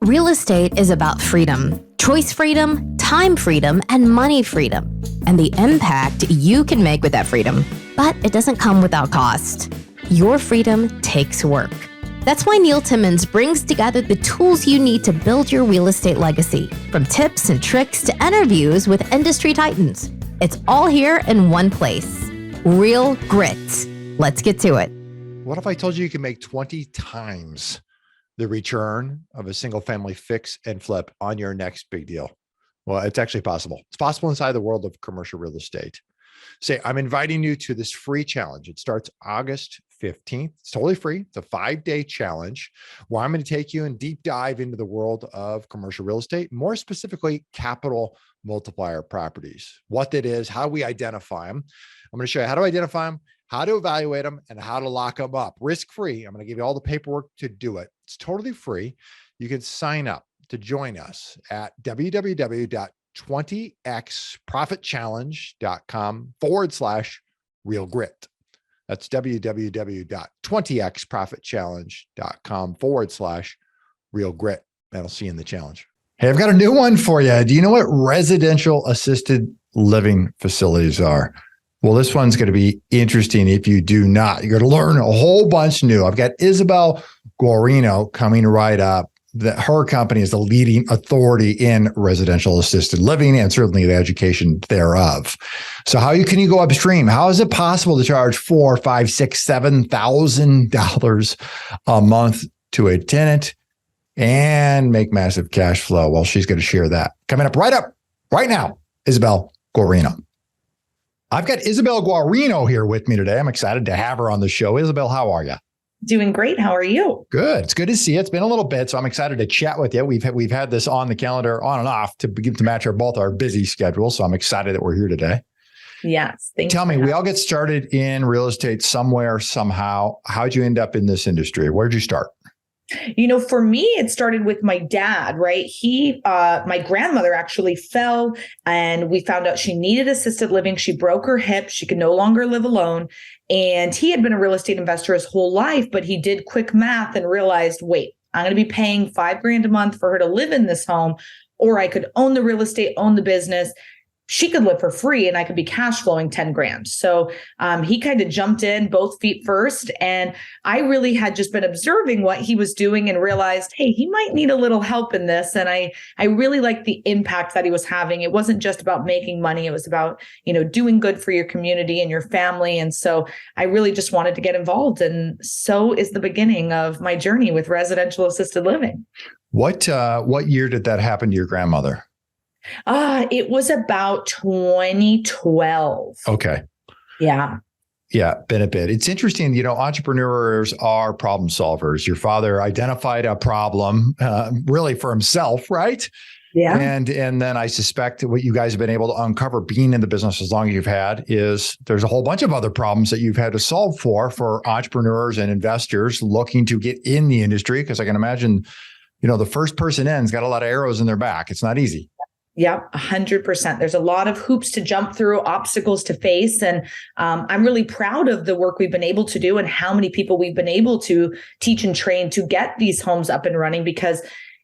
Real estate is about freedom, choice freedom, time freedom, and money freedom, and the impact you can make with that freedom. But it doesn't come without cost. Your freedom takes work. That's why Neil Timmins brings together the tools you need to build your real estate legacy, from tips and tricks to interviews with industry titans. It's all here in one place. Real Grit. Let's get to it. What if I told you can make 20 times the return of a single family fix and flip on your next big deal? Well, it's actually possible. It's possible inside the world of commercial real estate. Say, I'm inviting you to this free challenge. It starts August 15th. It's totally free. It's a 5-day challenge where I'm going to take you and deep dive into the world of commercial real estate, more specifically, capital multiplier properties, what that is, how we identify them. I'm going to show you how to identify them, how to evaluate them, and how to lock them up risk-free. I'm going to give you all the paperwork to do it. It's totally free. You can sign up to join us at www.20xprofitchallenge.com/real grit. That's www.20xprofitchallenge.com/real grit. And I'll see you in the challenge. Hey, I've got a new one for you. Do you know what residential assisted living facilities are? Well, this one's going to be interesting if you do not. You're going to learn a whole bunch new. I've got Isabelle Guarino coming right up. Her company is the leading authority in residential assisted living and certainly the education thereof. So can you go upstream? How is it possible to charge $4,000, $5,000, $6,000, $7,000 a month to a tenant and make massive cash flow? Well, she's going to share that. Coming up right now, Isabelle Guarino. I've got Isabelle Guarino here with me today. I'm excited to have her on the show. Isabelle, how are you? Doing great. How are you? Good. It's good to see you. It's been a little bit, so I'm excited to chat with you. We've had this on the calendar on and off to match both our busy schedules. So I'm excited that we're here today. Yes. Tell me, we all get started in real estate somewhere, somehow. How'd you end up in this industry? Where'd you start? For me, it started with my dad, right? My grandmother actually fell and we found out she needed assisted living. She broke her hip. She could no longer live alone. And he had been a real estate investor his whole life, but he did quick math and realized, wait, I'm going to be paying $5,000 a month for her to live in this home, or I could own the real estate, own the business. She could live for free and I could be cash flowing $10,000. So he kind of jumped in both feet first. And I really had just been observing what he was doing and realized, hey, he might need a little help in this. And I really liked the impact that he was having. It wasn't just about making money. It was about, doing good for your community and your family. And so I really just wanted to get involved. And so is the beginning of my journey with residential assisted living. What year did that happen to your grandmother? It was about 2012. Okay. Yeah. Yeah, been a bit. It's interesting, entrepreneurs are problem solvers. Your father identified a problem really for himself, right? Yeah. And then I suspect what you guys have been able to uncover being in the business as long as you've had is there's a whole bunch of other problems that you've had to solve for entrepreneurs and investors looking to get in the industry. Because I can imagine, the first person in's got a lot of arrows in their back. It's not easy. Yeah, 100%. There's a lot of hoops to jump through, obstacles to face. And I'm really proud of the work we've been able to do and how many people we've been able to teach and train to get these homes up and running, because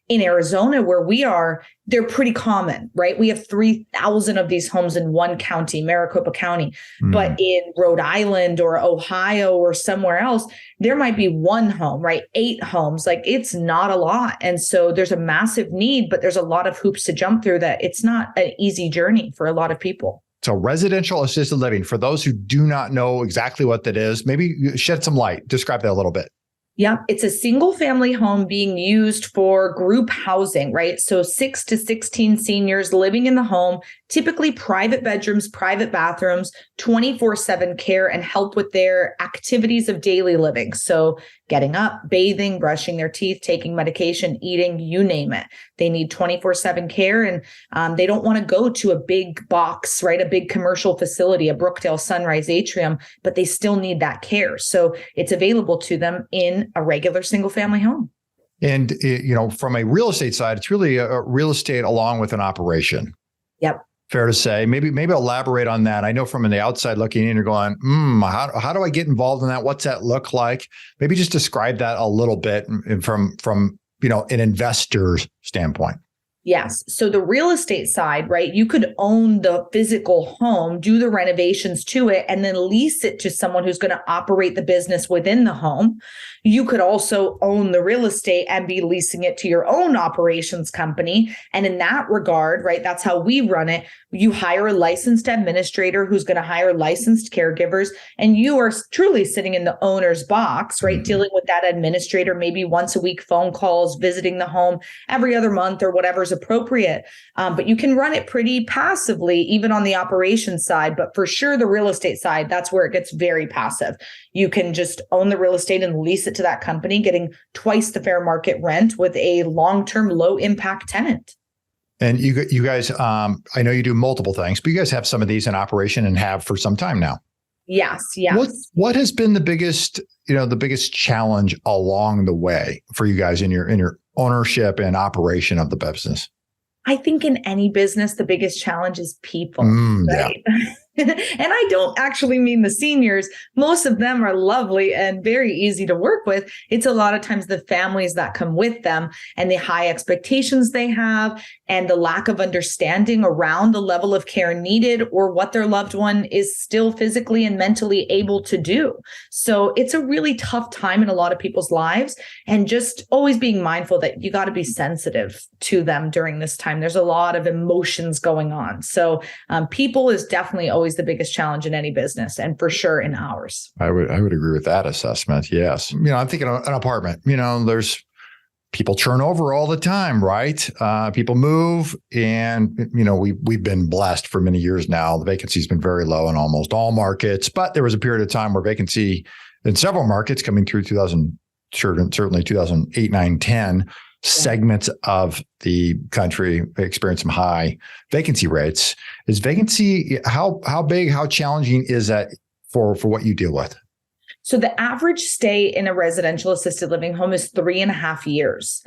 in Arizona, where we are, they're pretty common, right? We have 3,000 of these homes in one county, Maricopa County. But in Rhode Island or Ohio or somewhere else, there might be one home, right? 8 homes. Like, it's not a lot. And so there's a massive need, but there's a lot of hoops to jump through that it's not an easy journey for a lot of people. So residential assisted living, for those who do not know exactly what that is, maybe shed some light. Describe that a little bit. Yeah, it's a single family home being used for group housing, right? So 6 to 16 seniors living in the home, typically private bedrooms, private bathrooms, 24/7 care and help with their activities of daily living. So getting up, bathing, brushing their teeth, taking medication, eating, you name it. They need 24/7 care, and they don't want to go to a big box, right? A big commercial facility, a Brookdale Sunrise Atrium, but they still need that care. So it's available to them in a regular single family home. And, from a real estate side, it's really a real estate along with an operation. Yep. Fair to say. Maybe elaborate on that. I know from the outside looking in, you're going, how do I get involved in that? What's that look like? Maybe just describe that a little bit and from an investor's standpoint? Yes. So the real estate side, right? You could own the physical home, do the renovations to it, and then lease it to someone who's going to operate the business within the home. You could also own the real estate and be leasing it to your own operations company. And in that regard, right, that's how we run it. You hire a licensed administrator who's going to hire licensed caregivers, and you are truly sitting in the owner's box, right? Dealing with that administrator, maybe once a week, phone calls, visiting the home every other month or whatever's appropriate. But you can run it pretty passively, even on the operations side. But for sure, the real estate side, that's where it gets very passive. You can just own the real estate and lease it to that company, getting twice the fair market rent with a long-term, low-impact tenant. And you guys, I know you do multiple things, but you guys have some of these in operation and have for some time now. Yes. What has been the biggest challenge along the way for you guys in your ownership and operation of the business? I think in any business, the biggest challenge is people, right? Yeah. And I don't actually mean the seniors. Most of them are lovely and very easy to work with. It's a lot of times the families that come with them and the high expectations they have and the lack of understanding around the level of care needed or what their loved one is still physically and mentally able to do. So it's a really tough time in a lot of people's lives, and just always being mindful that you got to be sensitive to them during this time. There's a lot of emotions going on. So people is definitely always the biggest challenge in any business, and for sure in ours. I would agree with that assessment. Yes. I'm thinking of an apartment, there's people turn over all the time, right? People move, and, we've been blessed for many years now. The vacancy has been very low in almost all markets, but there was a period of time where vacancy in several markets coming through certainly 2008, 9, 10, segments of the country experience some high vacancy rates. Is vacancy, how big, how challenging is that for what you deal with? So the average stay in a residential assisted living home is 3.5 years.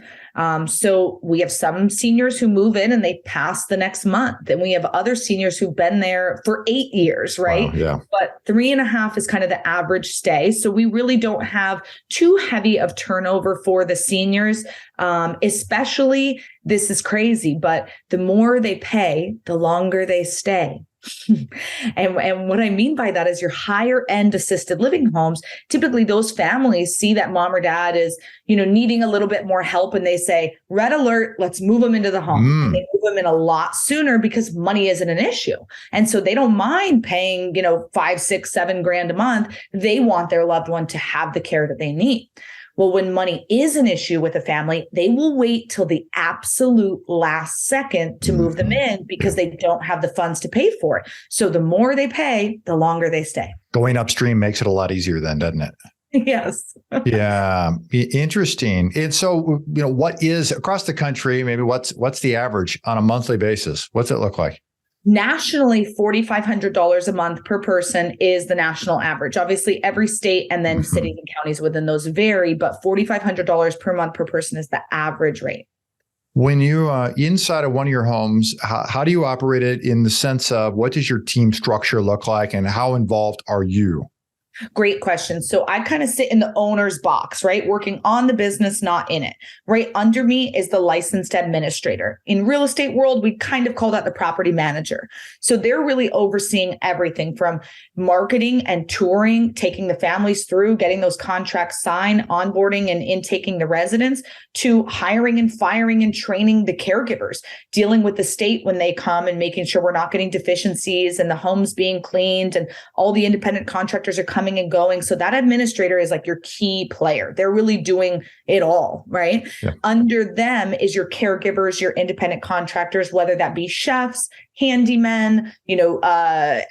So we have some seniors who move in and they pass the next month. And we have other seniors who've been there for 8 years, right? Wow, yeah. But 3.5 is kind of the average stay. So we really don't have too heavy of turnover for the seniors, especially, this is crazy, but the more they pay, the longer they stay. And what I mean by that is your higher end assisted living homes, typically those families see that mom or dad is, needing a little bit more help, and they say, red alert, let's move them into the home. And they move them in a lot sooner because money isn't an issue. And so they don't mind paying, 5, 6, 7 grand a month. They want their loved one to have the care that they need. Well, when money is an issue with a family, they will wait till the absolute last second to move them in because they don't have the funds to pay for it. So the more they pay, the longer they stay. Going upstream makes it a lot easier then, doesn't it? Yes. Yeah. Interesting. And so, what is across the country, maybe what's the average on a monthly basis? What's it look like? Nationally, $4,500 a month per person is the national average. Obviously, every state and then cities and counties within those vary, but $4,500 per month per person is the average rate. When you inside of one of your homes, how do you operate it in the sense of what does your team structure look like and how involved are you? Great question. So I kind of sit in the owner's box, right? Working on the business, not in it. Right under me is the licensed administrator. In real estate world, we kind of call that the property manager. So they're really overseeing everything from marketing and touring, taking the families through, getting those contracts signed, onboarding and intaking the residents, to hiring and firing and training the caregivers, dealing with the state when they come and making sure we're not getting deficiencies and the homes being cleaned and all the independent contractors are coming and going. So that administrator is like your key player. They're really doing it all, right? Yeah. Under them is your caregivers, your independent contractors, whether that be chefs, handymen,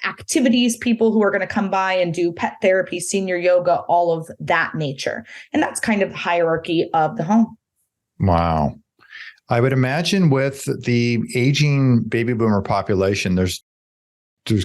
activities, people who are going to come by and do pet therapy, senior yoga, all of that nature. And that's kind of the hierarchy of the home. Wow. I would imagine with the aging baby boomer population, there's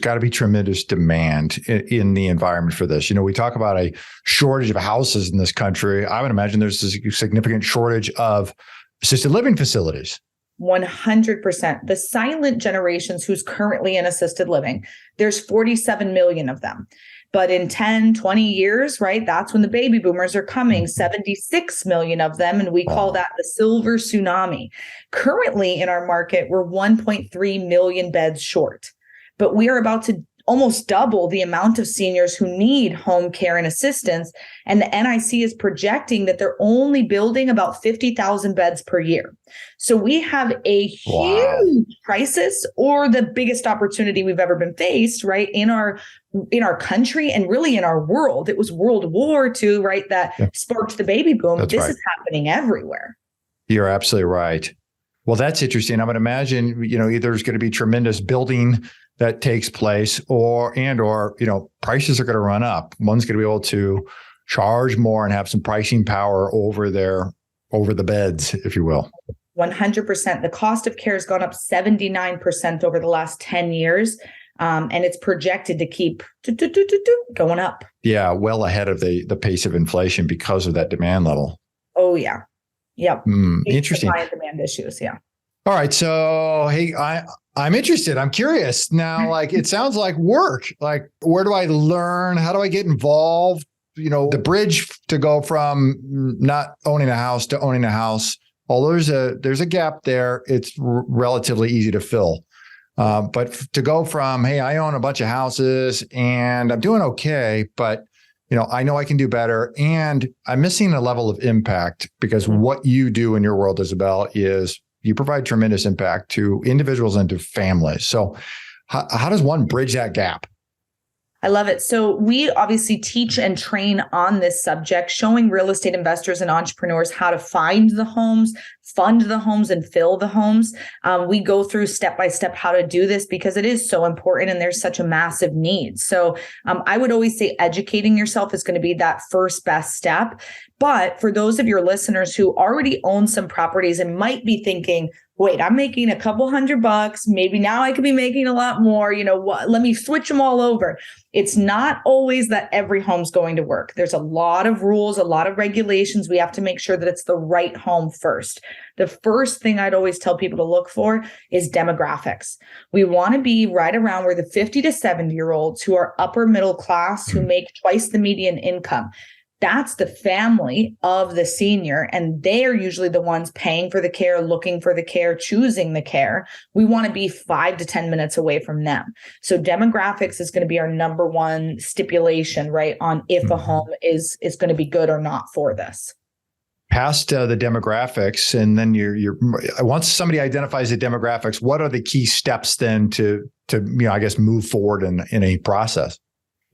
got to be tremendous demand in the environment for this. We talk about a shortage of houses in this country. I would imagine there's a significant shortage of assisted living facilities. 100%. The silent generations who's currently in assisted living, there's 47 million of them. But in 10, 20 years, right, that's when the baby boomers are coming, 76 million of them. And we call that the silver tsunami. Currently in our market, we're 1.3 million beds short. But we are about to almost double the amount of seniors who need home care and assistance. And the NIC is projecting that they're only building about 50,000 beds per year. So we have a huge crisis, or the biggest opportunity we've ever been faced, right, in our country and really in our world. It was World War II, right, that sparked the baby boom. This is happening everywhere. You're absolutely right. Well, that's interesting. I would imagine, either there's going to be tremendous building that takes place, or prices are going to run up. One's going to be able to charge more and have some pricing power over the beds, if you will. 100%. The cost of care has gone up 79% over the last 10 years. And it's projected to keep going up. Yeah, well ahead of the pace of inflation because of that demand level. Oh, yeah. Yep. Interesting. Supply and demand issues. Yeah. All right. So, hey, I'm interested. I'm curious now. Like, it sounds like work. Like, where do I learn? How do I get involved? The bridge to go from not owning a house to owning a house. Although there's a gap there, it's relatively easy to fill. But to go from, hey, I own a bunch of houses and I'm doing okay, but I know I can do better, and I'm missing a level of impact, because what you do in your world, Isabelle, is you provide tremendous impact to individuals and to families. So how does one bridge that gap? I love it. So we obviously teach and train on this subject, showing real estate investors and entrepreneurs how to find the homes, fund the homes, and fill the homes. We go through step by step how to do this, because it is so important and there's such a massive need. So I would always say educating yourself is going to be that first best step. But for those of your listeners who already own some properties and might be thinking, wait, I'm making a couple $100, maybe now I could be making a lot more, let me switch them all over. It's not always that every home's going to work. There's a lot of rules, a lot of regulations. We have to make sure that it's the right home first. The first thing I'd always tell people to look for is demographics. We want to be right around where the 50 to 70-year-olds who are upper middle class, who make twice the median income. That's the family of the senior, and they are usually the ones paying for the care, looking for the care, choosing the care. We want to be 5 to 10 minutes away from them. So demographics is going to be our number one stipulation, right, on if a home is going to be good or not for this. Past the demographics, and then you're once somebody identifies the demographics, what are the key steps then to move forward in a process?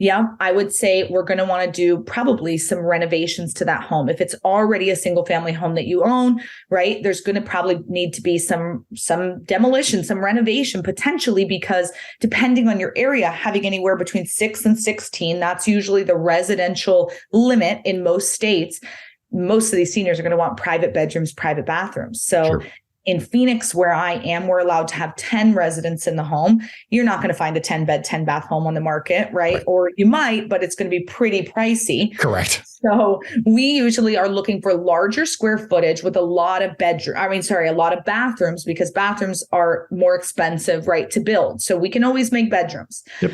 Yeah, I would say we're going to want to do probably some renovations to that home. If it's already a single family home that you own, right, there's going to probably need to be some demolition, some renovation potentially, because depending on your area, having anywhere between 6 and 16, that's usually the residential limit in most states. Most of these seniors are going to want private bedrooms, private bathrooms. So sure. In Phoenix, where I am, we're allowed to have 10 residents in the home. You're not going to find a 10-bed, 10-bath home on the market, right? Or you might, but it's going to be pretty pricey. Correct. So we usually are looking for larger square footage with a lot of a lot of bathrooms, because bathrooms are more expensive, right, to build. So we can always make bedrooms. Yep.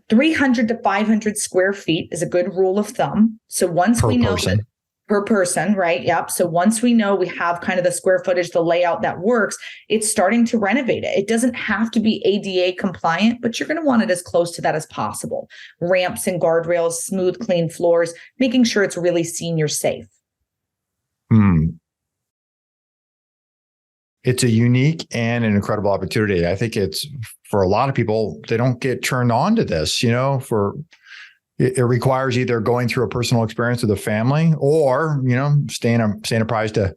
300 to 500 square feet is a good rule of thumb. So once we know that per person, right? Yep. So once we know we have kind of the square footage, the layout that works, it's starting to renovate it. It doesn't have to be ADA compliant, but you're going to want it as close to that as possible. Ramps and guardrails, smooth, clean floors, making sure it's really senior safe. It's a unique and an incredible opportunity. I think it's, for a lot of people, they don't get turned on to this, It requires either going through a personal experience with a family, or, staying apprised to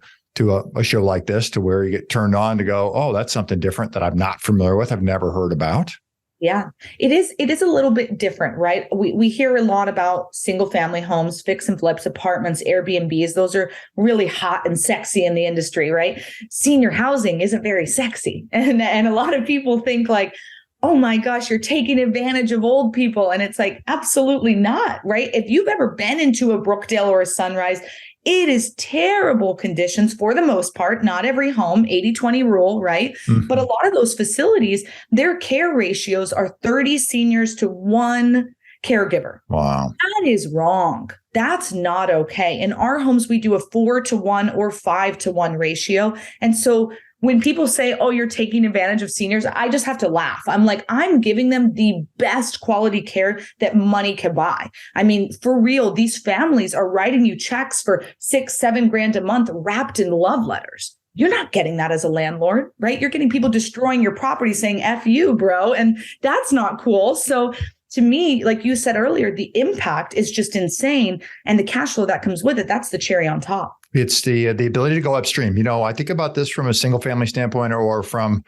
a show like this, to where you get turned on to go, oh, that's something different that I'm not familiar with, I've never heard about. Yeah, it is a little bit different, right? We hear a lot about single family homes, fix and flips, apartments, Airbnbs. Those are really hot and sexy in the industry, right? Senior housing isn't very sexy. And a lot of people think like, oh my gosh, you're taking advantage of old people. And it's like, absolutely not, right? If you've ever been into a Brookdale or a Sunrise, it is terrible conditions for the most part. Not every home, 80-20 rule, right? Mm-hmm. But a lot of those facilities, their care ratios are 30 seniors to 1 caregiver. Wow. That is wrong. That's not okay. In our homes, we do a 4-to-1 or 5-to-1 ratio. And so when people say, oh, you're taking advantage of seniors, I just have to laugh. I'm like, I'm giving them the best quality care that money can buy. I mean, for real, these families are writing you checks for $6-7 grand a month wrapped in love letters. You're not getting that as a landlord, right? You're getting people destroying your property saying, F you, bro. And that's not cool. So to me, like you said earlier, the impact is just insane. And the cash flow that comes with it, that's the cherry on top. It's the ability to go upstream. You know, I think about this from a single family standpoint or from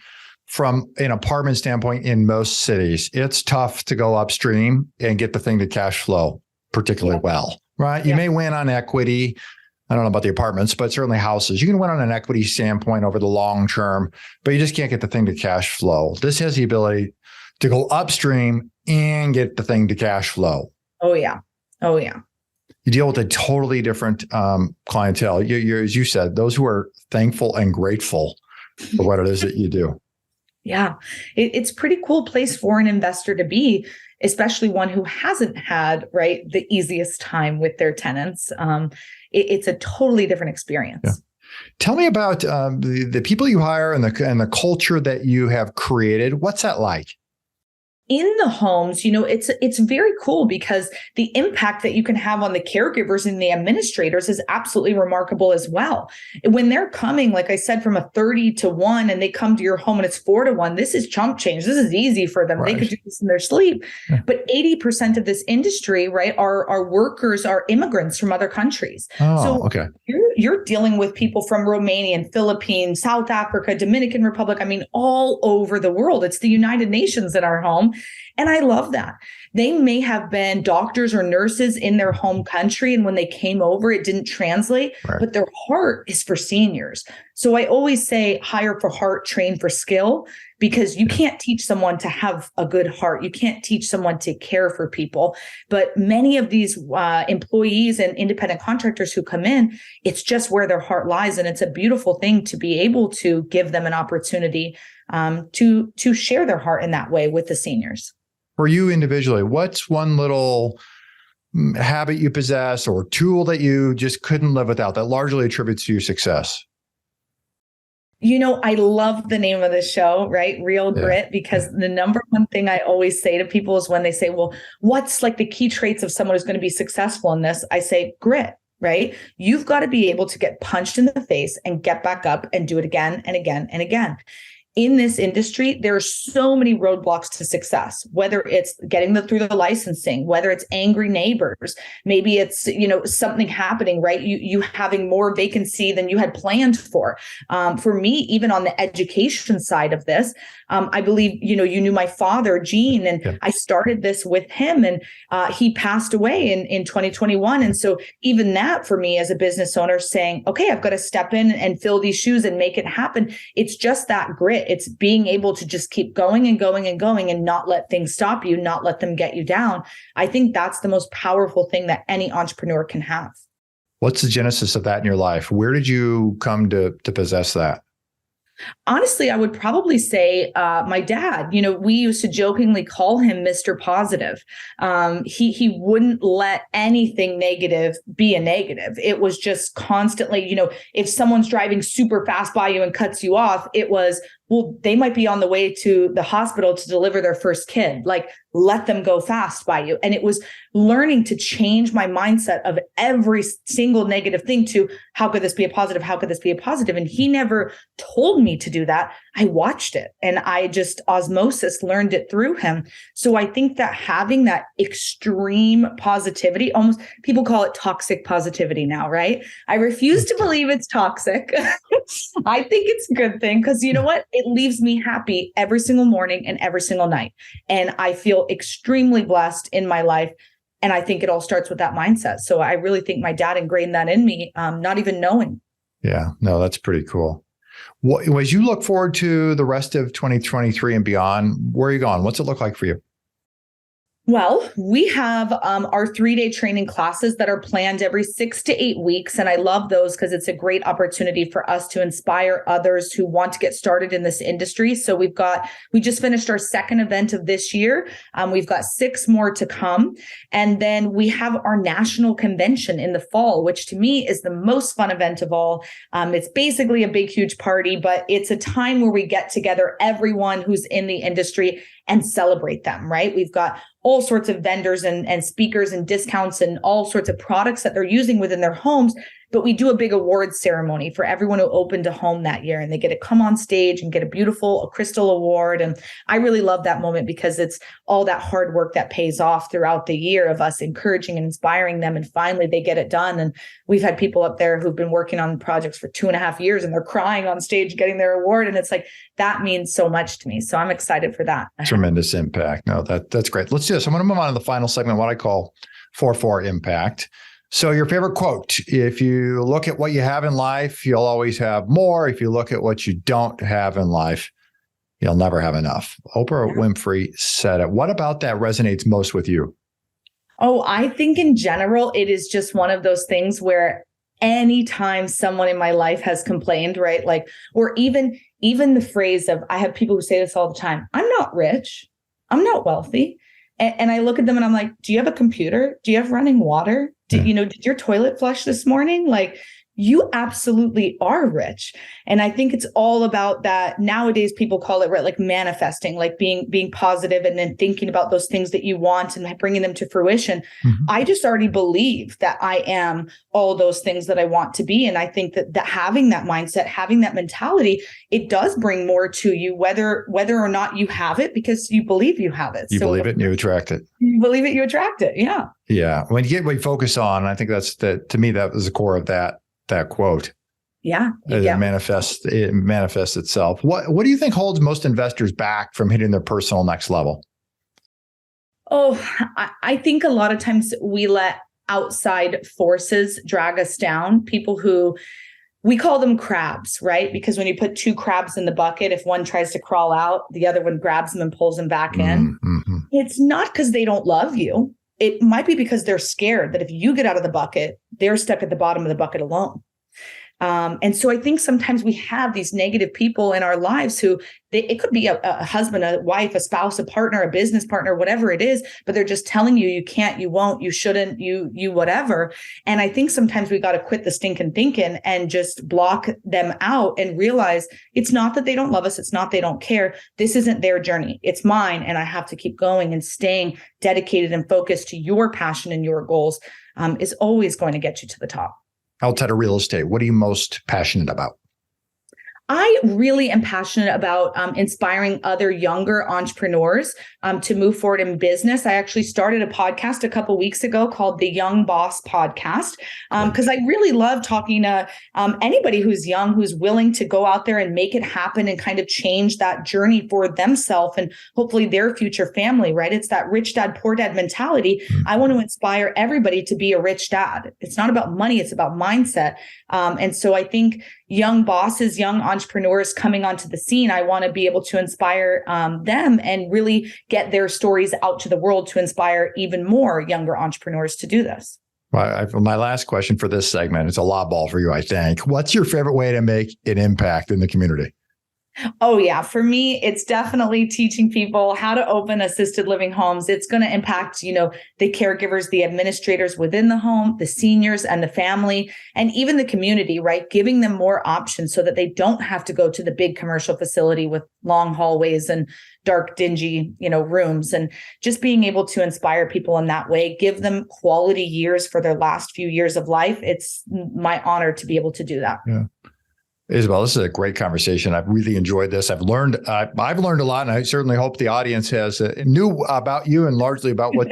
an apartment standpoint in most cities. It's tough to go upstream and get the thing to cash flow particularly well, right? You may win on equity. I don't know about the apartments, but certainly houses. You can win on an equity standpoint over the long term, but you just can't get the thing to cash flow. This has the ability to go upstream and get the thing to cash flow. Oh, yeah. Oh, yeah. You deal with a totally different clientele. You're, as you said, those who are thankful and grateful for what it is that you do. Yeah. It's a pretty cool place for an investor to be, especially one who hasn't had, right, the easiest time with their tenants. It's a totally different experience. Yeah. Tell me about the people you hire and the culture that you have created. What's that like? In the homes, you know, it's very cool because the impact that you can have on the caregivers and the administrators is absolutely remarkable as well. When they're coming, like I said, from a 30-to-1 and they come to your home and it's 4-to-1, this is chump change. This is easy for them. Right. They could do this in their sleep. Yeah. But 80% of this industry, right, are workers, are immigrants from other countries. Oh, so okay. You're dealing with people from Romania and Philippines, South Africa, Dominican Republic. I mean, all over the world. It's the United Nations in our home. And I love that. They may have been doctors or nurses in their home country. And when they came over, it didn't translate, right. But their heart is for seniors. So I always say hire for heart, train for skill, because you can't teach someone to have a good heart. You can't teach someone to care for people. But many of these employees and independent contractors who come in, it's just where their heart lies. And it's a beautiful thing to be able to give them an opportunity to share their heart in that way with the seniors. For you individually, what's one little habit you possess or tool that you just couldn't live without that largely attributes to your success? You know, I love the name of the show, right? Real Grit, because the number one thing I always say to people is when they say, well, what's like the key traits of someone who's going to be successful in this? I say grit, right? You've got to be able to get punched in the face and get back up and do it again and again and again. In this industry, there are so many roadblocks to success, whether it's getting through the licensing, whether it's angry neighbors, maybe it's, you know, something happening, right? You having more vacancy than you had planned for. For me, even on the education side of this, I believe, you know, you knew my father, Gene, and I started this with him, and he passed away in 2021. And so even that for me as a business owner saying, okay, I've got to step in and fill these shoes and make it happen. It's just that grit. It's being able to just keep going and going and going and not let things stop you, not let them get you down. I think that's the most powerful thing that any entrepreneur can have. What's the genesis of that in your life? Where did you come to possess that? Honestly, I would probably say my dad. You know, we used to jokingly call him Mr. Positive. He wouldn't let anything negative be a negative. It was just constantly, you know, if someone's driving super fast by you and cuts you off, it was, well, they might be on the way to the hospital to deliver their first kid. Like, let them go fast by you. And it was learning to change my mindset of every single negative thing to how could this be a positive? How could this be a positive? And he never told me to do that. I watched it and I just osmosis learned it through him. So I think that having that extreme positivity, almost people call it toxic positivity now, right? I refuse to believe it's toxic. I think it's a good thing because you know what? It leaves me happy every single morning and every single night. And I feel extremely blessed in my life. And I think it all starts with that mindset. So I really think my dad ingrained that in me, not even knowing. Yeah, no, that's pretty cool. As you look forward to the rest of 2023 and beyond, where are you going? What's it look like for you? Well, we have our 3-day training classes that are planned every 6 to 8 weeks. And I love those because it's a great opportunity for us to inspire others who want to get started in this industry. So we just finished our second event of this year. We've got 6 more to come. And then we have our national convention in the fall, which to me is the most fun event of all. It's basically a big, huge party, but it's a time where we get together everyone who's in the industry and celebrate them, right? We've got all sorts of vendors and speakers and discounts and all sorts of products that they're using within their homes. But we do a big awards ceremony for everyone who opened a home that year, and they get to come on stage and get a crystal award. And I really love that moment because it's all that hard work that pays off throughout the year of us encouraging and inspiring them. And finally they get it done. And we've had people up there who've been working on projects for 2.5 years and they're crying on stage getting their award. And it's like, that means so much to me. So I'm excited for that. Tremendous impact. No, that's great. Let's do this. I'm going to move on to the final segment, what I call 4-4 impact. So your favorite quote: if you look at what you have in life, you'll always have more. If you look at what you don't have in life, you'll never have enough. Oprah Winfrey said it. What about that resonates most with you? Oh, I think in general, it is just one of those things where anytime someone in my life has complained, right? Like, or even the phrase of, I have people who say this all the time: I'm not rich, I'm not wealthy. And I look at them and I'm like, do you have a computer? Do you have running water? Did your toilet flush this morning? Like, you absolutely are rich. And I think it's all about that. Nowadays, people call it, right, like manifesting, like being positive and then thinking about those things that you want and bringing them to fruition. Mm-hmm. I just already believe that I am all those things that I want to be. And I think that having that mindset, having that mentality, it does bring more to you, whether or not you have it, because you believe you have it. You believe it and you attract it. You believe it, you attract it. Yeah. Yeah. When you get what you focus on, I think to me, that was the core of that quote. Yeah. It manifests itself. What do you think holds most investors back from hitting their personal next level? Oh, I think a lot of times we let outside forces drag us down. People who, we call them crabs, right? Because when you put 2 crabs in the bucket, if one tries to crawl out, the other one grabs them and pulls them back in. Mm-hmm. It's not because they don't love you. It might be because they're scared that if you get out of the bucket, they're stuck at the bottom of the bucket alone. And so I think sometimes we have these negative people in our lives who it could be a husband, a wife, a spouse, a partner, a business partner, whatever it is, but they're just telling you can't, you won't, you shouldn't, you whatever. And I think sometimes we got to quit the stinking thinking and just block them out and realize it's not that they don't love us. It's not they don't care. This isn't their journey. It's mine. And I have to keep going, and staying dedicated and focused to your passion and your goals is always going to get you to the top. Outside of real estate, what are you most passionate about? I really am passionate about inspiring other younger entrepreneurs to move forward in business. I actually started a podcast a couple of weeks ago called the Young Boss Podcast because I really love talking to anybody who's young, who's willing to go out there and make it happen and kind of change that journey for themselves and hopefully their future family, right? It's that rich dad, poor dad mentality. Mm-hmm. I want to inspire everybody to be a rich dad. It's not about money, it's about mindset. And so I think young bosses, young entrepreneurs coming onto the scene, I want to be able to inspire them and really get their stories out to the world to inspire even more younger entrepreneurs to do this. Well, my last question for this segment is a lob ball for you, I think. What's your favorite way to make an impact in the community? Oh, yeah. For me, it's definitely teaching people how to open assisted living homes. It's going to impact, the caregivers, the administrators within the home, the seniors and the family, and even the community, right? Giving them more options so that they don't have to go to the big commercial facility with long hallways and dark, dingy, rooms, and just being able to inspire people in that way, give them quality years for their last few years of life. It's my honor to be able to do that. Yeah. Isabelle, this is a great conversation. I've really enjoyed this. I've learned a lot, and I certainly hope the audience has knew about you and largely about what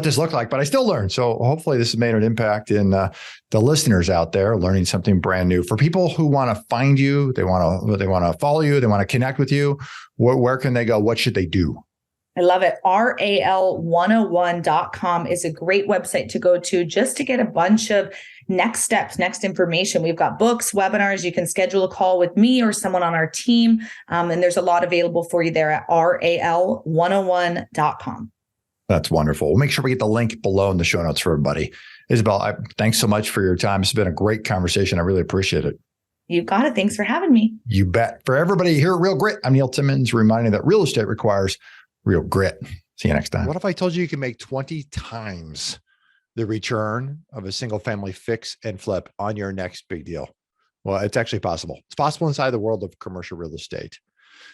this looked like. But I still learned. So hopefully this has made an impact in the listeners out there, learning something brand new. For people who want to find you, they want to follow you, they want to connect with you. Where can they go? What should they do? I love it. RAL101.com is a great website to go to just to get a bunch of next steps, next information. We've got books, webinars. You can schedule a call with me or someone on our team. And there's a lot available for you there at RAL101.com. That's wonderful. We'll make sure we get the link below in the show notes for everybody. Isabelle, thanks so much for your time. It's been a great conversation. I really appreciate it. You got it. Thanks for having me. You bet. For everybody here at Real Grit, I'm Neil Timmins, reminding that real estate requires real grit. See you next time. What if I told you you can make 20 times the return of a single family fix and flip on your next big deal? Well, it's actually possible. It's possible inside the world of commercial real estate.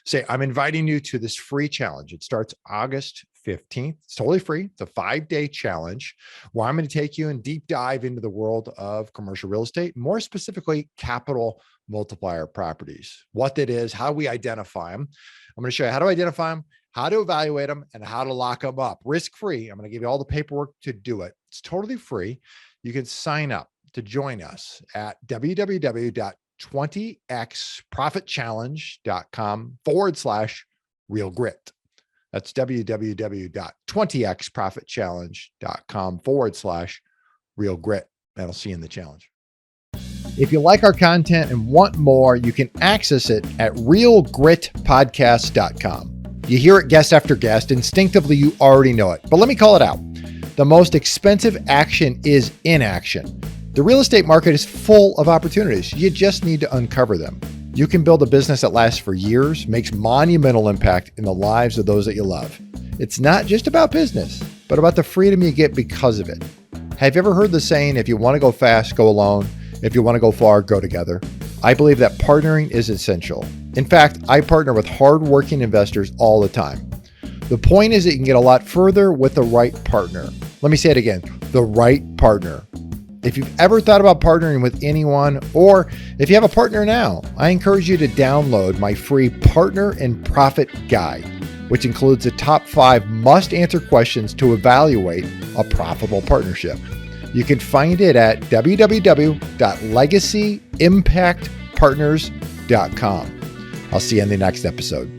Say, I'm inviting you to this free challenge. It starts August 15th. It's totally free. It's a 5-day challenge where I'm going to take you and deep dive into the world of commercial real estate, more specifically, capital multiplier properties, what that is, how we identify them. I'm going to show you how to identify them, how to evaluate them, and how to lock them up risk-free. I'm going to give you all the paperwork to do it. It's totally free. You can sign up to join us at www.20xprofitchallenge.com/real grit. That's www.20xprofitchallenge.com/real grit. And I'll see you in the challenge. If you like our content and want more, you can access it at realgritpodcast.com. You hear it guest after guest. Instinctively, you already know it. But let me call it out. The most expensive action is inaction. The real estate market is full of opportunities. You just need to uncover them. You can build a business that lasts for years, makes monumental impact in the lives of those that you love. It's not just about business, but about the freedom you get because of it. Have you ever heard the saying, if you want to go fast, go alone. If you want to go far, go together. I believe that partnering is essential. In fact, I partner with hardworking investors all the time. The point is that you can get a lot further with the right partner. Let me say it again, the right partner. If you've ever thought about partnering with anyone, or if you have a partner now, I encourage you to download my free Partner and Profit Guide, which includes the top 5 must-answer questions to evaluate a profitable partnership. You can find it at www.legacyimpactpartners.com. I'll see you in the next episode.